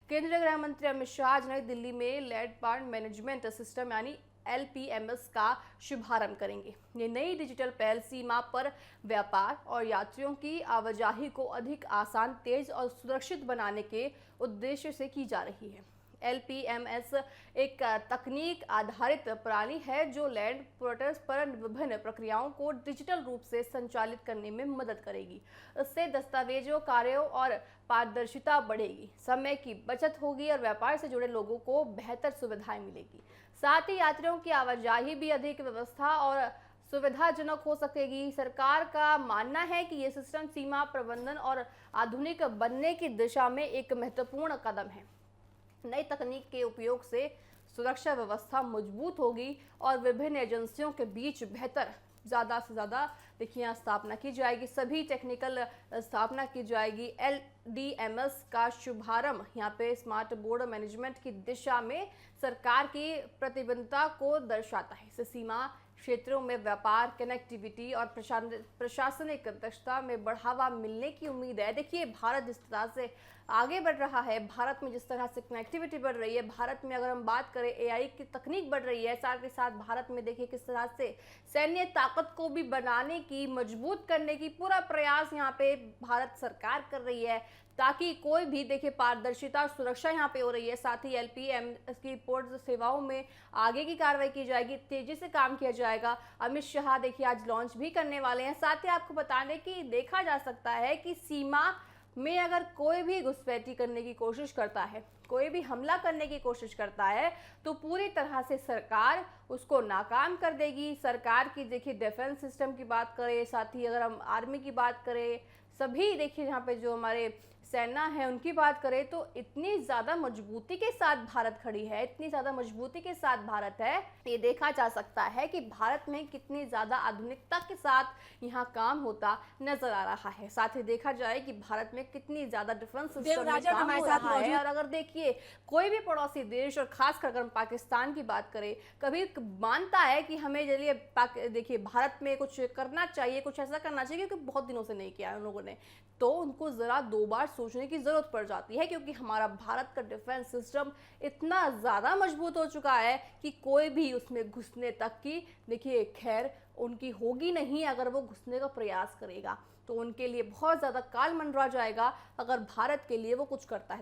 केंद्रीय गृह मंत्री अमित शाह आज नई दिल्ली में लैंड पार्ट मैनेजमेंट सिस्टम यानी LPMS का शुभारंभ करेंगे। ये नई डिजिटल पहल सीमा पर व्यापार और यात्रियों की आवाजाही को अधिक आसान, तेज और सुरक्षित बनाने के उद्देश्य से की जा रही है। LPMS एक तकनीक आधारित प्रणाली है जो लैंड पोर्टल्स पर विभिन्न प्रक्रियाओं को डिजिटल रूप से संचालित करने में मदद करेगी। इससे दस्तावेजों, कार्यों और पारदर्शिता बढ़ेगी, समय की बचत होगी और व्यापार से जुड़े लोगों को बेहतर सुविधाएं मिलेगी। साथ ही यात्रियों की आवाजाही भी अधिक व्यवस्था और सुविधाजनक हो सकेगी। सरकार का मानना है कि ये सिस्टम सीमा प्रबंधन और आधुनिक बनने की दिशा में एक महत्वपूर्ण कदम है। नई तकनीक के उपयोग से सुरक्षा व्यवस्था मजबूत होगी और विभिन्न एजेंसियों के बीच बेहतर ज़्यादा से ज़्यादा देखिए यहाँ स्थापना की जाएगी, सभी टेक्निकल स्थापना की जाएगी। LDMS का शुभारंभ यहाँ पे स्मार्ट बोर्ड मैनेजमेंट की दिशा में सरकार की प्रतिबद्धता को दर्शाता है। इससे सीमा क्षेत्रों में व्यापार, कनेक्टिविटी और प्रशासनिक दक्षता में बढ़ावा मिलने की उम्मीद है। देखिए भारत जिस तरह से आगे बढ़ रहा है, भारत में जिस तरह से कनेक्टिविटी बढ़ रही है, भारत में अगर हम बात करें AI की तकनीक बढ़ रही है, साथ ही साथ भारत में देखिए किस तरह से सैन्य ताकत को भी बनाने की, मजबूत करने की पूरा प्रयास यहाँ पे भारत सरकार कर रही है, ताकि कोई भी देखिए पारदर्शिता और सुरक्षा यहाँ पे हो रही है। साथ ही LPMS की पोर्ट सेवाओं में आगे की कार्रवाई की जाएगी, तेजी से काम किया जाएगा। अमित शाह देखिए आज लॉन्च भी करने वाले हैं। साथ ही आपको बताने की देखा जा सकता है कि सीमा में अगर कोई भी घुसपैठी करने की कोशिश करता है, कोई भी हमला करने की कोशिश करता है, तो पूरी तरह से सरकार उसको नाकाम कर देगी। सरकार की देखिए डिफेंस सिस्टम की बात करें, साथ ही अगर हम आर्मी की बात करें, सभी देखिए यहाँ पे जो हमारे सेना है उनकी बात करें, तो इतनी ज़्यादा मजबूती के साथ भारत खड़ी है, इतनी ज़्यादा मजबूती के साथ भारत है, ये देखा जा सकता है कि भारत में कितनी ज़्यादा आधुनिकता के साथ यहाँ काम होता नजर आ रहा है। साथ ही देखा जाए कि भारत में कितनी ज़्यादा डिफेंस सिस्टम में काम हो रहा है। और अगर देखिए कोई भी पड़ोसी देश और खासकर अगर हम पाकिस्तान की बात करें, कभी मानता है कि हमें चलिए देखिए भारत में कुछ करना चाहिए, कुछ ऐसा करना चाहिए, क्योंकि बहुत दिनों से नहीं किया है उन लोगों ने, तो उनको ज़रा दो बार सोचने की ज़रूरत पड़ जाती है, क्योंकि हमारा भारत का डिफेंस सिस्टम इतना ज़्यादा मजबूत हो चुका है कि कोई भी उसमें घुसने तक की देखिए खैर उनकी होगी नहीं। अगर वो घुसने का प्रयास करेगा तो उनके लिए बहुत ज़्यादा काल मंडरा जाएगा अगर भारत के लिए वो कुछ करता है।